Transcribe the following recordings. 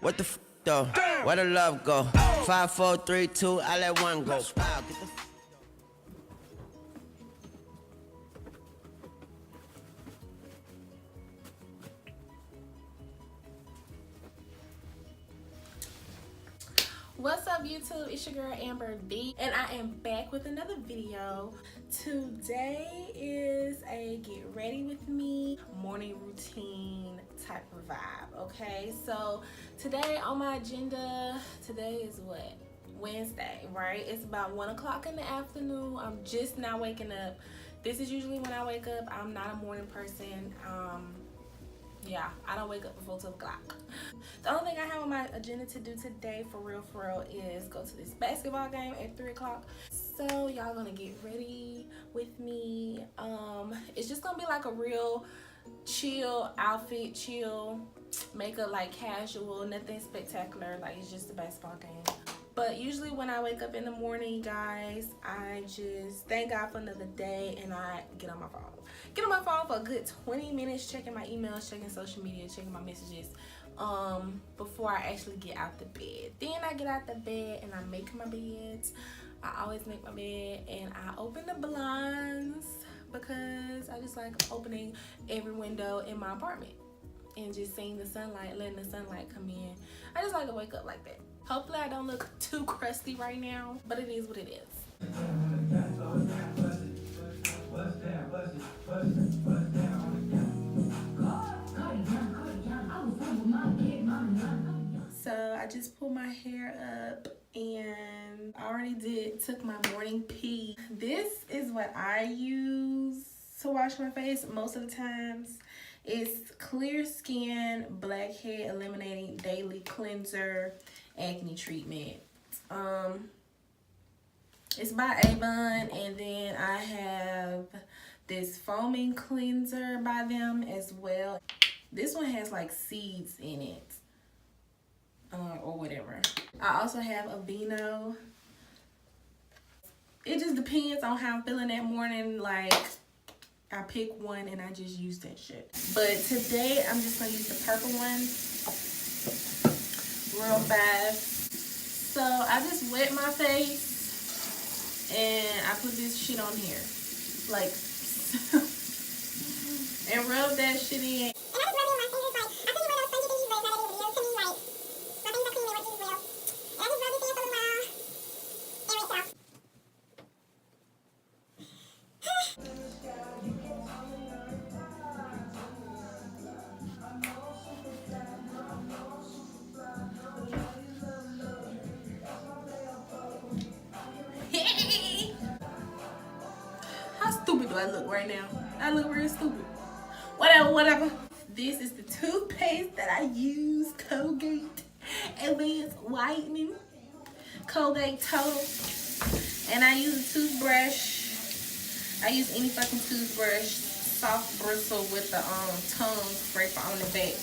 What the f though? Where the love go? 5, 4, 3, 2, I let one go. Wow, get the f What's up YouTube? It's your girl Amber D and I am back with another video. Today is a get ready with me morning routine type of vibe. Okay, so today on my agenda, today is what? Wednesday, right? It's about 1 o'clock in the afternoon. I'm just now waking up. This is usually when I wake up. I'm not a morning person. Yeah, I don't wake up before 2 o'clock. The only thing I have on my agenda to do today, for real, is go to this basketball game at 3 o'clock. So y'all gonna get ready with me. It's just gonna be like a real chill outfit, chill makeup, like casual, nothing spectacular. Like it's just a basketball game. But usually when I wake up in the morning, guys, I just thank God for another day and I get on my phone. Get on my phone for a good 20 minutes, checking my emails, checking social media, checking my messages, before I actually get out the bed. Then I get out the bed and I make my bed. I always make my bed and I open the blinds because I just like opening every window in my apartment and just seeing the sunlight, letting the sunlight come in. I just like to wake up like that. Hopefully I don't look too crusty right now, but it is what it is. So I just pulled my hair up and I already took my morning pee. This is what I use to wash my face most of the times. It's Clearskin Blackhead Eliminating Daily Cleanser Acne Treatment. It's by Avon, and then I have this foaming cleanser by them as well. This one has like seeds in it, or whatever. I also have Aveeno. It just depends on how I'm feeling that morning. Like I pick one and I just use that shit. But today I'm just gonna use the purple one, real fast. So I just wet my face and I put this shit on here, like, and rub that shit in. How stupid do I look right now? I look real stupid. Whatever. This is the toothpaste that I use, Colgate Advanced Whitening, Colgate Total. And I use a toothbrush. I use any fucking toothbrush, soft bristle with the tongue scraper on the back.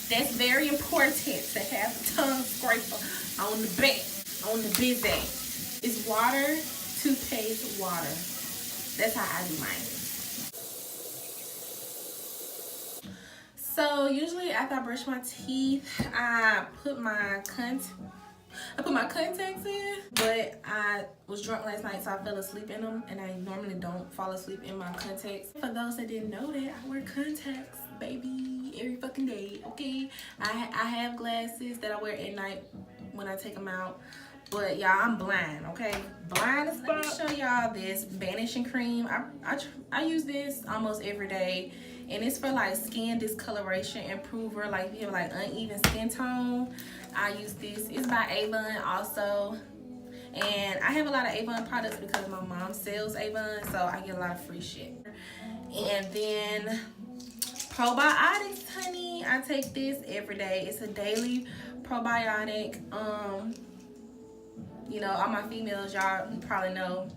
That's very important to have a tongue scraper on the back, on the bizzy. It's water, toothpaste, water. That's how I do mine. So usually after I brush my teeth, I put my contacts in, but I was drunk last night, so I fell asleep in them, and I normally don't fall asleep in my contacts. For those that didn't know that, I wear contacts, baby, every fucking day, okay? I have glasses that I wear at night when I take them out. But y'all, I'm blind, okay? Blind as fuck. Let me show y'all this banishing cream. I use this almost every day, and it's for like skin discoloration improver. Like if you have like uneven skin tone, I use this. It's by Avon also, and I have a lot of Avon products because my mom sells Avon, so I get a lot of free shit. And then probiotics, honey. I take this every day. It's a daily probiotic. You know, all my females, y'all probably know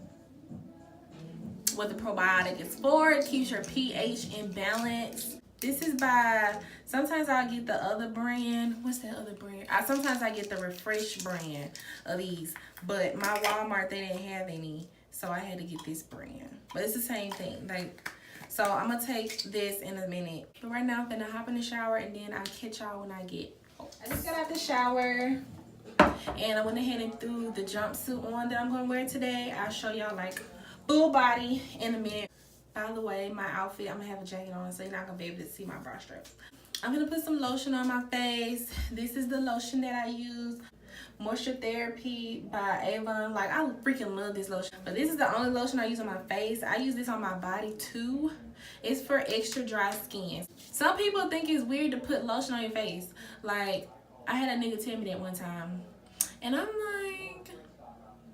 what the probiotic is for. It keeps your pH in balance. This is by, sometimes I'll get the other brand. What's that other brand? Sometimes I get the Rephresh brand of these. But my Walmart, they didn't have any. So I had to get this brand. But it's the same thing. Like, So I'm gonna take this in a minute. But right now I'm gonna hop in the shower and then I'll catch y'all when I get I just got out the shower and I went ahead and threw the jumpsuit on that I'm gonna wear today. I'll show y'all like full body in a minute. By the way, my outfit, I'm gonna have a jacket on so you're not gonna be able to see my bra straps. I'm gonna put some lotion on my face. This is the lotion that I use. Moisture Therapy by Avon. Like, I freaking love this lotion. But this is the only lotion I use on my face. I use this on my body too. It's for extra dry skin. Some people think it's weird to put lotion on your face. Like, I had a nigga tell me that one time. And I'm like,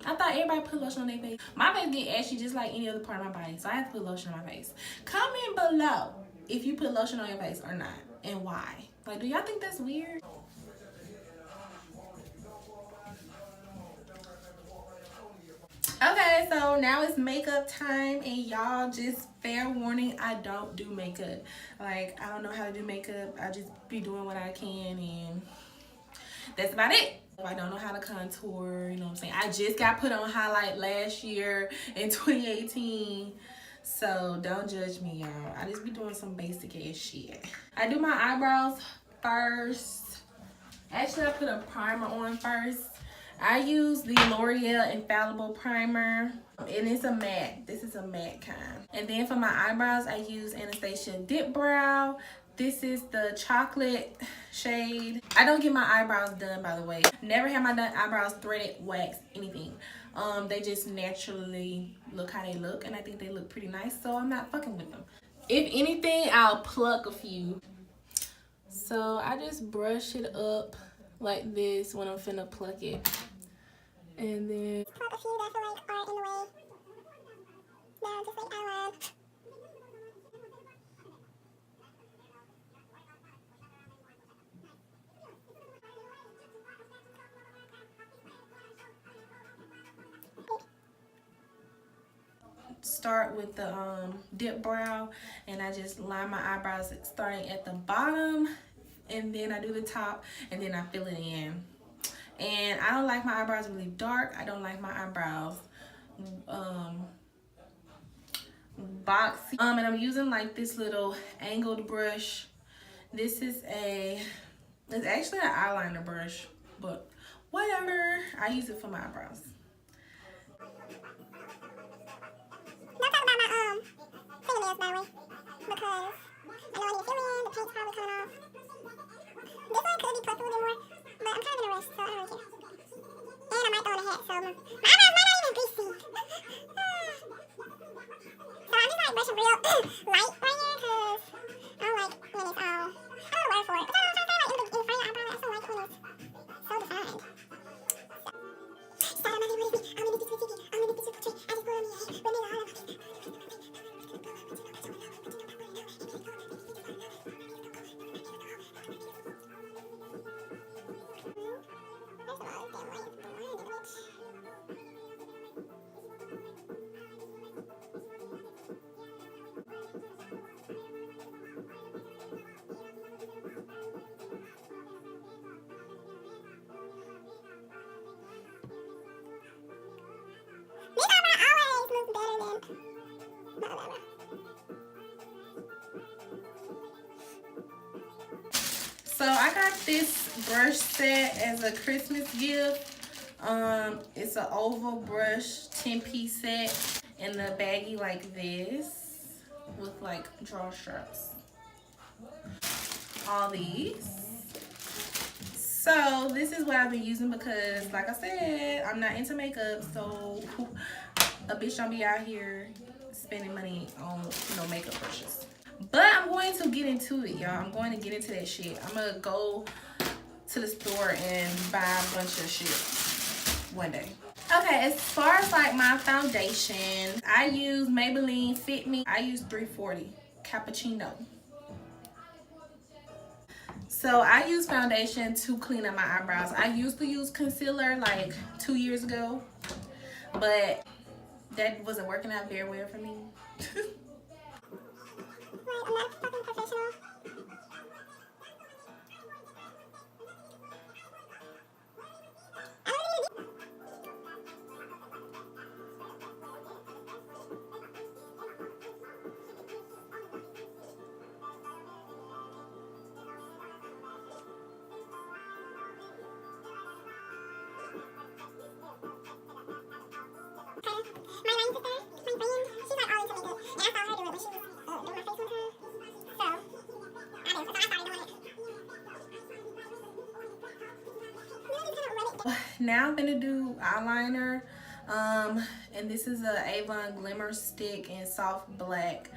I thought everybody put lotion on their face. My face get ashy just like any other part of my body. So I have to put lotion on my face. Comment below if you put lotion on your face or not. And why. Like, do y'all think that's weird? Okay, so now it's makeup time, and y'all, just fair warning, I don't do makeup. Like, I don't know how to do makeup. I just be doing what I can, and that's about it. I don't know how to contour, you know what I'm saying? I just got put on highlight last year in 2018. So don't judge me, y'all. I just be doing some basic ass shit. I do my eyebrows first. Actually, I put a primer on first. I use the L'Oreal Infallible primer, and it's a matte. This is a matte kind. And then for my eyebrows, I use Anastasia dipbrow. This is the chocolate shade. I don't get my eyebrows done, by the way. Never have my eyebrows threaded, waxed, anything. They just naturally look how they look, and I think they look pretty nice, so I'm not fucking with them. If anything, I'll pluck a few. So I just brush it up like this when I'm finna pluck it. And then pluck a few that I feel like are in the way. Now just like outline. Start with the dip brow, and I just line my eyebrows starting at the bottom, and then I do the top, and then I fill it in. And I don't like my eyebrows really dark. I don't like my eyebrows boxy. And I'm using like this little angled brush. This is it's actually an eyeliner brush, but whatever. I use it for my eyebrows. Don't talk about my fingernails, by the way, because I know I need to fill in. The paint's probably coming off. This one could be plucked a little bit more, but I'm kind of in a rush, so I don't really care. And I might throw on a hat, so my eyebrows might not even be seen. So I'm just like brushing real light right here, because I don't like when it's all, I don't know the word for it, but I don't know what I'm trying to say, like in front of your eyebrow. I just don't like when it's so defined. Start on my video with me. I'm gonna do this. I'm gonna do this. I just put on me. With me all of it. So I got this brush set as a Christmas gift. It's an oval brush 10-piece set in the baggie like this with like drawstraps. All these. So this is what I've been using because, like I said, I'm not into makeup, so a bitch don't be out here spending money on makeup brushes. But I'm going to get into it, y'all. I'm going to get into that shit. I'm gonna go to the store and buy a bunch of shit one day. Okay, as far as like my foundation, I use Maybelline FitMe. I use 340 Cappuccino. So I use foundation to clean up my eyebrows. I used to use concealer like 2 years ago, but that wasn't working out very well for me. I'm not a fucking professional. my line sister, my friend, she's like all into makeup. And I saw her do it when she was doing my face with her. So, I started doing it. Now I'm gonna do eyeliner. And this is a Avon Glimmerstick in soft black.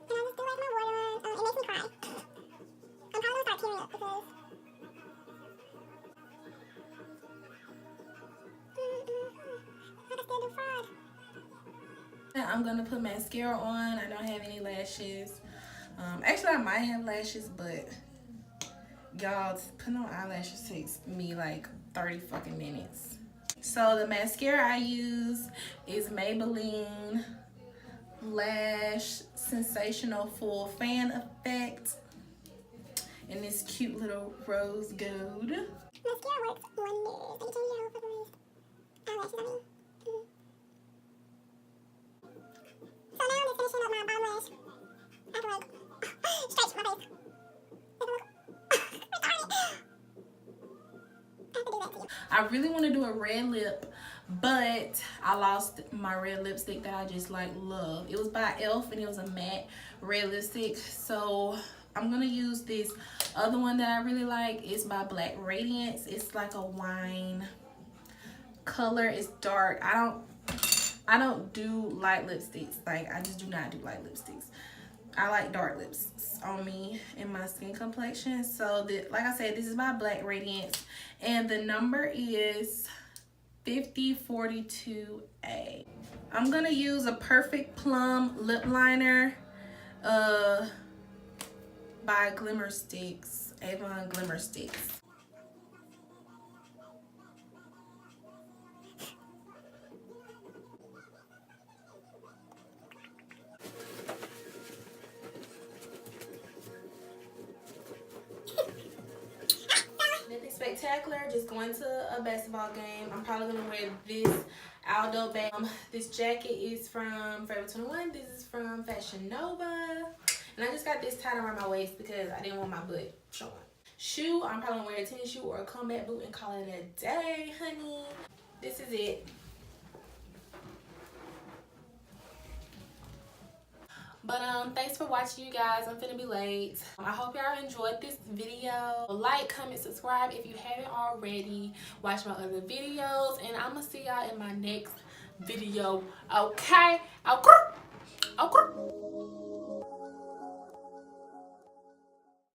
And I just do like my waterline. It makes me cry. I'm probably gonna start tearing up because I can still do fraud. I'm gonna put mascara on. I don't have any lashes. Actually, I might have lashes, but y'all, putting on eyelashes takes me like 30 fucking minutes. So the mascara I use is Maybelline Lash Sensational Full Fan Effect in this cute little rose gold. Mascara works wonders. They change your whole fucking face. Eyelashes, I mean. So now I'm just finishing up my bottom lash. I have to like stretch my face. I really want to do a red lip, but I lost my red lipstick that I just like love. It was by e.l.f. and it was a matte red lipstick. So I'm gonna use this other one that I really like. It's by Radiance. It's like a wine color. It's dark. I don't do light lipsticks. Like, I just do not do light lipsticks. I like dark lips on me and my skin complexion. So, like I said, this is by Radiance. And the number is 5042A. I'm going to use a Perfect Plum lip liner by Glimmersticks. Avon Glimmersticks. Spectacular, just going to a basketball game. I'm probably gonna wear this Aldo bag. This jacket is from Forever 21. This is from Fashion Nova, and I just got this tied around my waist because I didn't want my butt showing. Shoe, I'm probably gonna wear a tennis shoe or a combat boot and call it a day, honey. This is it. But thanks for watching, you guys. I'm finna be late. I hope y'all enjoyed this video. Like, comment, subscribe if you haven't already. Watch my other videos, and I'm gonna see y'all in my next video. Okay? Okay.